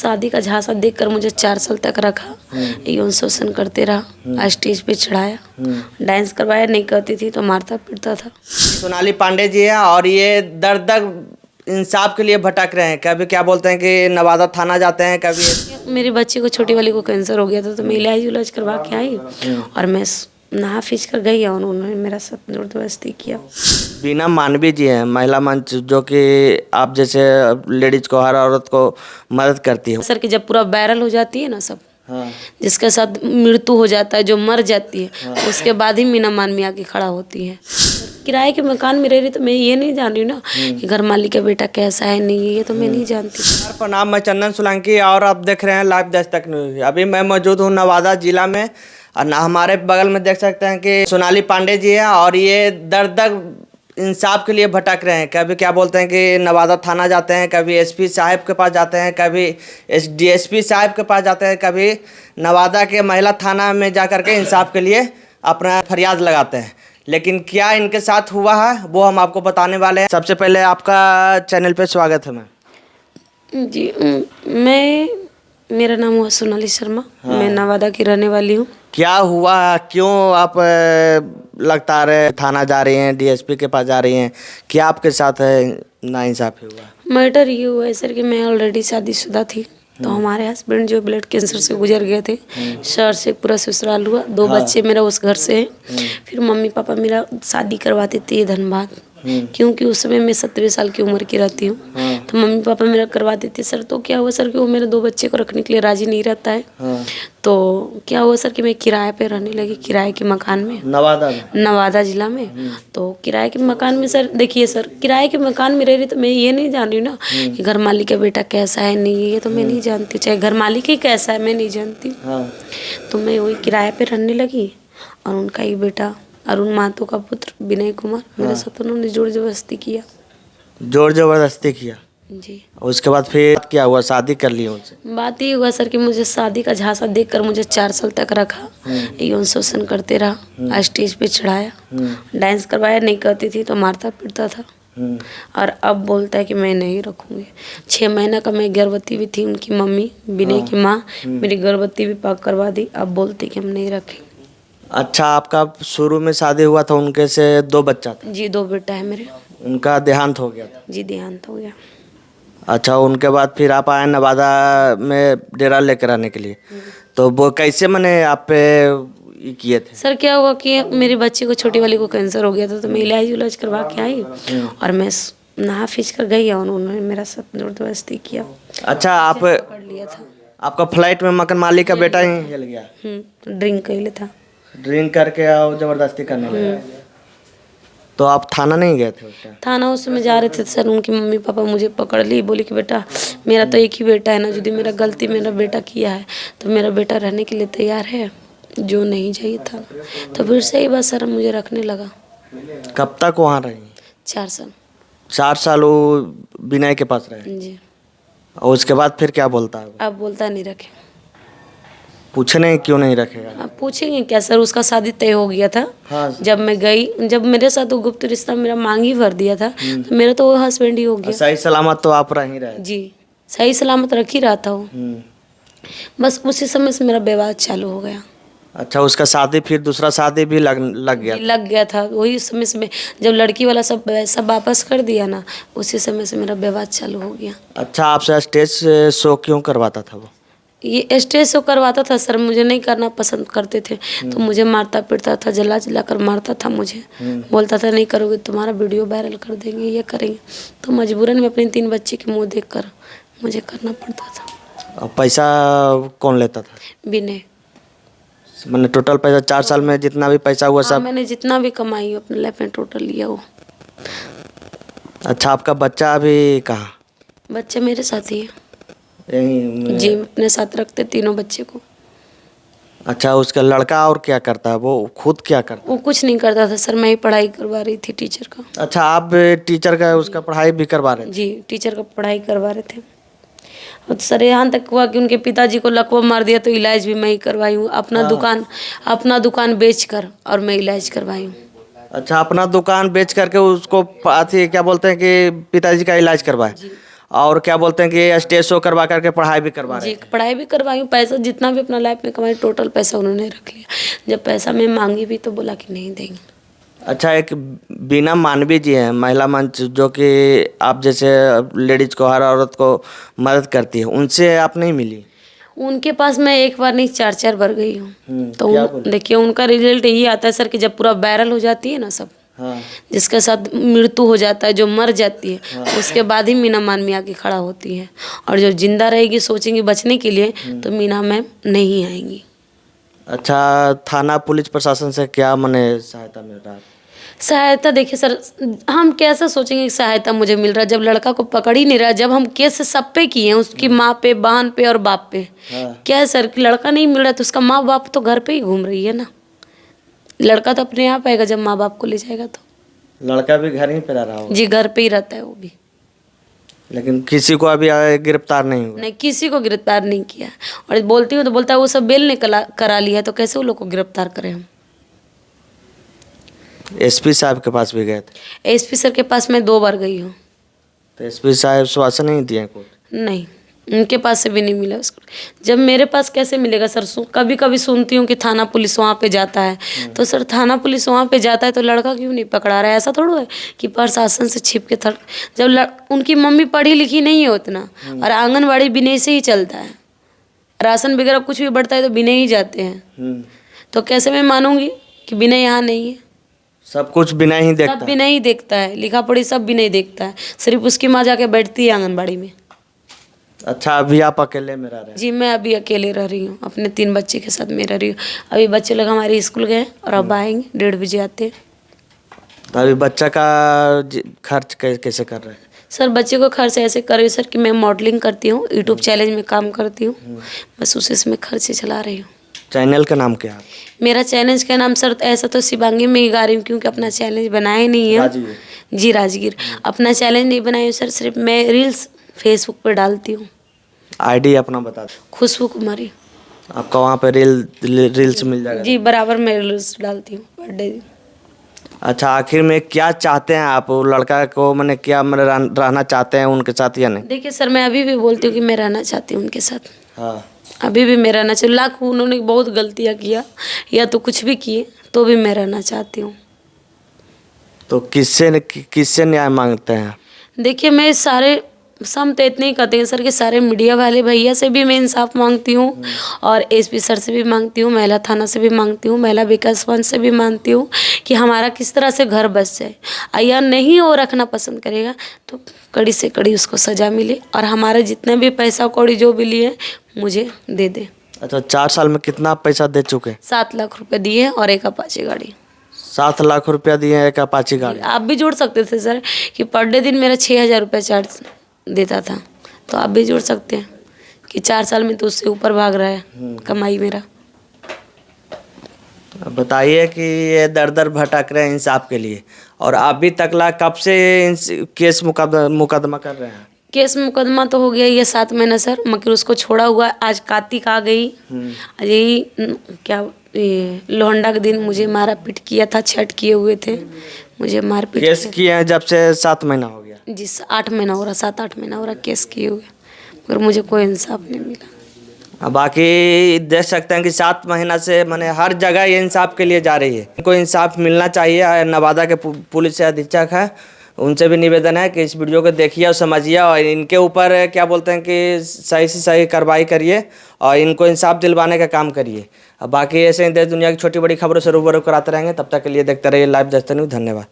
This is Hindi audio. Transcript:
शादी का झांसा देकर मुझे 4 साल तक रखा, यौन शोषण करते रहा, स्टेज पे चढ़ाया, डांस करवाया, नहीं करती थी तो मारता पीटता था। सोनाली पांडे जी है और ये दर दर इंसाफ के लिए भटक रहे हैं। कभी क्या बोलते हैं कि नवादा थाना जाते हैं, कभी मेरी बच्ची को, छोटी वाली को कैंसर हो गया था तो मैं इलाज करवा के आई और मैं नहा फीस कर गई और उन्होंने मेरा साथ जबरदस्ती किया। बीना मानवी जी हैं, महिला मंच, जो कि आप जैसे लेडीज को, हर औरत को मदद करती है। सर कि जब पूरा वायरल हो जाती है ना सब, हाँ। जिसके साथ मृत्यु हो जाता है, जो मर जाती है, उसके बाद ही मीना मानवी आके खड़ा होती है। किराए के मकान में रह रही तो मैं ये नहीं जान रही ना कि घर मालिक का बेटा कैसा है, नहीं है, ये तो मैं नहीं जानती। प्रणाम, मैं चंदन सोलंकी और आप देख रहे हैं लाइव दस्तक न्यूज। अभी मैं मौजूद हूँ नवादा जिला में और हमारे बगल में देख सकते हैं कि सोनाली पांडे जी है और ये दर दर इंसाफ के लिए भटक रहे हैं। कभी क्या बोलते हैं कि नवादा थाना जाते हैं, कभी एसपी साहब के पास जाते हैं, कभी डीएसपी साहब के पास जाते हैं, कभी नवादा के महिला थाना में जा कर के इंसाफ के लिए अपना फरियाद लगाते हैं। लेकिन क्या इनके साथ हुआ है वो हम आपको बताने वाले हैं। सबसे पहले आपका चैनल पे स्वागत है मैम जी। मेरा नाम हुआ सोनाली शर्मा। हाँ। मैं नवादा की रहने वाली हूँ। क्या हुआ, क्यों आप लगातार थाना जा रही हैं, डीएसपी के पास जा रही हैं, क्या आपके साथ नाइंसाफी हुआ? मैटर ये हुआ है सर कि मैं ऑलरेडी शादीशुदा थी, तो हमारे हस्बैंड जो ब्लड कैंसर से गुजर गए थे, शहर से पूरा ससुराल हुआ, 2 बच्चे मेरा उस घर से हैं। फिर मम्मी पापा मेरा शादी करवाते थे धनबाद, क्योंकि उस समय मैं 17 साल की उम्र की रहती हूँ, तो मम्मी पापा मेरा करवा देते सर। तो क्या हुआ सर कि वो मेरे 2 बच्चे को रखने के लिए राजी नहीं रहता है। तो क्या हुआ सर कि मैं किराए पे रहने लगी, किराए के मकान में, नवादा जिला में। तो किराए के मकान में सर, देखिए सर, किराए के मकान में रह रही तो मैं ये नहीं जान रही ना कि घर मालिक का बेटा कैसा है, नहीं है, ये तो मैं नहीं जानती, चाहे घर मालिक ही कैसा है मैं नहीं जानती। तो मैं वही किराए पे रहने लगी और उनका एक बेटा अरुण महतो का पुत्र विनय कुमार, मेरे साथ उन्होंने जोर जबरदस्ती किया। जोर जबरदस्ती किया जी। उसके बाद फिर क्या हुआ, शादी कर ली उनसे? बात ये हुआ सर कि मुझे शादी का झांसा देकर मुझे 4 साल तक रखा, यौन शोषण करते रहा, स्टेज पे चढ़ाया, डांस करवाया, नहीं करती थी तो मारता पीटता था। और अब बोलता है कि मैं नहीं रखूँगी। 6 महीना का मैं गर्भवती भी थी, उनकी मम्मी विनय की माँ मेरी गर्भवती भी पाक करवा दी, अब बोलती कि हम नहीं रखेंगे। अच्छा, आपका शुरू में शादी हुआ था, उनके से 2 बच्चा था? जी, 2 बेटा है मेरे। उनका देहांत हो गया था? जी, देहांत हो गया। अच्छा, उनके बाद फिर आप आए नवादा में डेरा लेकर आने के लिए, तो वो कैसे मैंने आप पे ये किए थे? सर क्या हुआ कि मेरी बच्ची को, छोटी वाली को कैंसर हो गया था, तो मैं इलाज करवा के आई और मैं नहा फीस कर गई और उन्होंने मेरा साथ जबरदस्ती किया। अच्छा, आप पकड़ लिया था। आपका फ्लाइट में मकान मालिक का बेटा ही हिल गया? ड्रिंक कर था, ड्रिंक करके आओ जबरदस्ती करने लगा। तो आप थाना नहीं गए थे उस टाइम? थाना उस समय जा रहे थे सर, उनकी मम्मी पापा मुझे पकड़ ली, बोली कि बेटा मेरा तो एक ही बेटा है ना, यदि मेरा गलती मेरा बेटा किया है तो मेरा बेटा रहने के लिए तैयार है, जो नहीं चाहिए था। तो फिर से ही बस सर मुझे रखने लगा। कब तक वहाँ रही? 4 साल। 4 साल वो विनय के पास रहे? जी। और उसके बाद फिर क्या बोलता है? अब बोलता नहीं रखे। पूछे नहीं क्यों नहीं रखेगा? आप पूछेंगे क्या सर, उसका शादी तय हो गया था। हाँ। जब मैं गई, जब मेरे साथ वो गुप्त रिश्ता मेरा मांग ही भर दिया था, तो मेरा तो वो हस्बैंड ही हो गया। सही सलामत तो आप रह ही रहे? जी, सही सलामत रख ही रहा था वो। बस उसी समय से मेरा विवाद चालू हो गया। अच्छा, उसका शादी, फिर दूसरा शादी भी लग गया था। वही समय से जब लड़की वाला सब वापस कर दिया ना, उसी समय से मेरा विवाद चालू हो गया। अच्छा, आपसे स्टेज शो क्यों करवाता था वो? ये स्टेज शो करवाता था सर, मुझे नहीं करना पसंद करते थे, तो मुझे मारता पीटता था, जला जला कर मारता था मुझे। बोलता था नहीं करोगे तुम्हारा वीडियो वायरल कर देंगे, ये करेंगे। तो मजबूरन में अपने 3 बच्चे के मुँह देख कर मुझे करना पड़ता था। और पैसा कौन लेता था? विनय। मैंने टोटल पैसा 4 साल में जितना भी पैसा हुआ सब? मैंने जितना भी कमाई अपने लाइफ में टोटल लिया वो। अच्छा, आपका बच्चा अभी कहाँ? बच्चा मेरे साथ ही है। यही? जी, अपने साथ रखते 3 बच्चे को। अच्छा, उसका लड़का और क्या करता है? वो खुद क्या करता है? वो कुछ नहीं करता था सर, मैं ही पढ़ाई करवा रही थी टीचर का। अच्छा, आप टीचर का उसका पढ़ाई भी करवा रहे थे? जी, टीचर का पढ़ाई करवा रहे थे। और सर यहाँ तक हुआ कि उनके पिताजी को लकवा मार दिया, तो इलाज भी मैं ही करवाई हूँ, अपना दुकान बेच कर, और मैं इलाज करवाई हूँ। अच्छा, अपना दुकान बेच करके उसको क्या बोलते हैं कि पिताजी का इलाज करवाए? और क्या बोलते हैं कि स्टेज शो करवा करके पढ़ाई भी करवा रहे जी हैं। पढ़ाई भी करवाई, पैसा जितना भी अपना लाइफ में कमाई टोटल पैसा उन्होंने रख लिया। जब पैसा मैं मांगी भी तो बोला कि नहीं देंगे। अच्छा, एक बीना मानवी जी हैं, महिला मंच, जो कि आप जैसे लेडीज को, हर औरत को मदद करती है, उनसे आप नहीं मिली? उनके पास मैं एक बार नहीं 4-4 बार गई हूँ। तो क्या बोले? देखिए उनका रिजल्ट यही आता है सर कि जब पूरा वायरल हो जाती है ना सब, हाँ। जिसके साथ मृत्यु हो जाता है, जो मर जाती है, उसके बाद ही मीना मानवी आके खड़ा होती है। और जो जिंदा रहेगी सोचेंगी बचने के लिए तो मीना मैम नहीं आएंगी। अच्छा, थाना पुलिस प्रशासन से क्या मने सहायता मिल रहा है? सहायता देखिए सर, हम कैसे सोचेंगे कि सहायता मुझे मिल रहा है जब लड़का को पकड़ ही नहीं रहा। जब हम केस सब पे किए हैं, उसकी माँ पे, बहन पे और बाप पे। क्या है सर कि लड़का नहीं मिल रहा तो उसका माँ बाप तो घर पे ही घूम रही है ना। लड़का तो अपने आप आएगा जब माँ बाप को ले जाएगा तो। लड़का भी घर ही पे रह रहा होगा? जी घर पे ही रहता है वो भी। लेकिन किसी को अभी गिरफ्तार नहीं हुआ? नहीं, किसी को गिरफ्तार नहीं किया। और बोलती हूँ तो बोलता है वो सब बेल ने करा लिया है, तो कैसे वो लोग को गिरफ्तार करें हम। एसपी साहब के पास भी गए थे? एसपी सर के पास मैं 2 बार गई हूँ। तो एसपी साहब श्वासन नहीं दिए कोर्ट? नहीं, उनके पास से भी नहीं मिला उसको। जब मेरे पास कैसे मिलेगा सर? कभी कभी सुनती हूँ कि थाना पुलिस वहाँ पे जाता है, तो सर थाना पुलिस वहाँ पे जाता है तो लड़का क्यों नहीं पकड़ा रहा है? ऐसा थोड़ा है कि प्रशासन से छिप के जब उनकी मम्मी पढ़ी लिखी नहीं है उतना, और आंगनबाड़ी बिना से ही चलता है, राशन वगैरह कुछ भी बढ़ता है तो बिना ही जाते हैं, तो कैसे मैं मानूंगी कि बिना यहाँ नहीं है? सब कुछ बिना ही देखता सब बिना ही देखता है, लिखा पढ़ी सब बिना ही देखता है। सिर्फ उसकी माँ जाके बैठती है आंगनबाड़ी में। अच्छा, अभी आप अकेले में रह रहे हैं? जी मैं अभी अकेले रह रही हूँ, अपने 3 बच्चे के साथ मैं रह रही हूँ। अभी बच्चे लोग हमारे स्कूल गए और अब आएंगे, 1:30 बजे आते हैं। तो अभी बच्चा का खर्च कैसे कर रहे हैं? सर बच्चे को खर्च ऐसे कर रही हूँ सर कि मैं मॉडलिंग करती हूँ, यूट्यूब चैलेंज में काम करती हूँ, बस उसी से मैं खर्चे चला रही हूँ। चैनल का नाम क्या है? मेरा चैलेंज का नाम सर ऐसा तो शिवांगी में ही गा रही हूँ, क्योंकि अपना चैलेंज बनाया ही नहीं है। राजगीर? जी राजगीर। अपना चैलेंज नहीं बनाई हूँ सर, सिर्फ मैं रील्स फेसबुक पर डालती हूँ। आईडी अपना बता दो। खुशबू कुमारी। आपका वहाँ पे रील्स मिल जाएगा? जी बराबर मैं रील्स डालती हूँ पर डे। अच्छा, आखिर में क्या चाहते हैं आप? वो लड़का को मैंने क्या मैंने रहना चाहते हैं उनके साथ या नहीं? देखिए सर, मैं अभी भी बोलती हूँ कि मैं रहना चाहती हूँ उनके साथ। हाँ। अभी भी मैं रहना चाहती हूँ। लाख उन्होंने बहुत गलतियाँ किया या तो कुछ भी किए, तो भी मैं रहना चाहती हूँ। तो किससे न्याय मांगते हैं? देखिए मैं सारे हम तो इतने ही कहते हैं सर कि सारे मीडिया वाले भैया से भी मैं इंसाफ मांगती हूँ, और एसपी सर से भी मांगती हूँ, महिला थाना से भी मांगती हूँ, महिला विकास फंड से भी मांगती हूँ कि हमारा किस तरह से घर बस जाए। या नहीं वो रखना पसंद करेगा तो कड़ी से कड़ी उसको सज़ा मिले, और हमारे जितने भी पैसा कौड़ी जो भी लिए मुझे दे दे। अच्छा, 4 साल में कितना पैसा दे चुके? 7 लाख रुपए दिए और एक अपाचे गाड़ी। 7 लाख रुपया दिए एक अपाची गाड़ी? आप भी जोड़ सकते थे सर कि पर डे दिन मेरा 6,000 रुपये चार्ज देता था, तो आप भी जोड़ सकते हैं कि 4 साल में तो उससे ऊपर भाग रहा है कमाई मेरा। बताइए कि ये दर दर भटक रहे हैं इंसाफ के लिए, और अभी तक कब से केस मुकदमा कर रहे हैं? केस मुकदमा तो हो गया ये 7 महीना सर, मगर उसको छोड़ा हुआ। आज कार्तिक आ गई, आज यही क्या लोहंडा के दिन मुझे मारा पीट किया था, छठ किए हुए थे, मुझे मार पीट केस किए हैं जब से 7 महीना हो गया? जी 8 महीना हो रहा, 7-8 महीना हो रहा केस किए हुए, मगर मुझे कोई इंसाफ नहीं मिला। बाकी देख सकते हैं कि 7 महीना से मैंने हर जगह ये इंसाफ के लिए जा रही है। इनको इंसाफ मिलना चाहिए। नवादा के पुलिस अधीक्षक है, उनसे भी निवेदन है कि इस वीडियो को देखिए और समझिए, और इनके ऊपर क्या बोलते हैं कि सही से सही कार्रवाई करिए और इनको इंसाफ दिलवाने का काम करिए। बाकी ऐसे ही देश दुनिया की छोटी बड़ी खबरों से रूबरू कराते रहेंगे। तब तक के लिए देखते रहिए लाइव देश न्यूज़। धन्यवाद।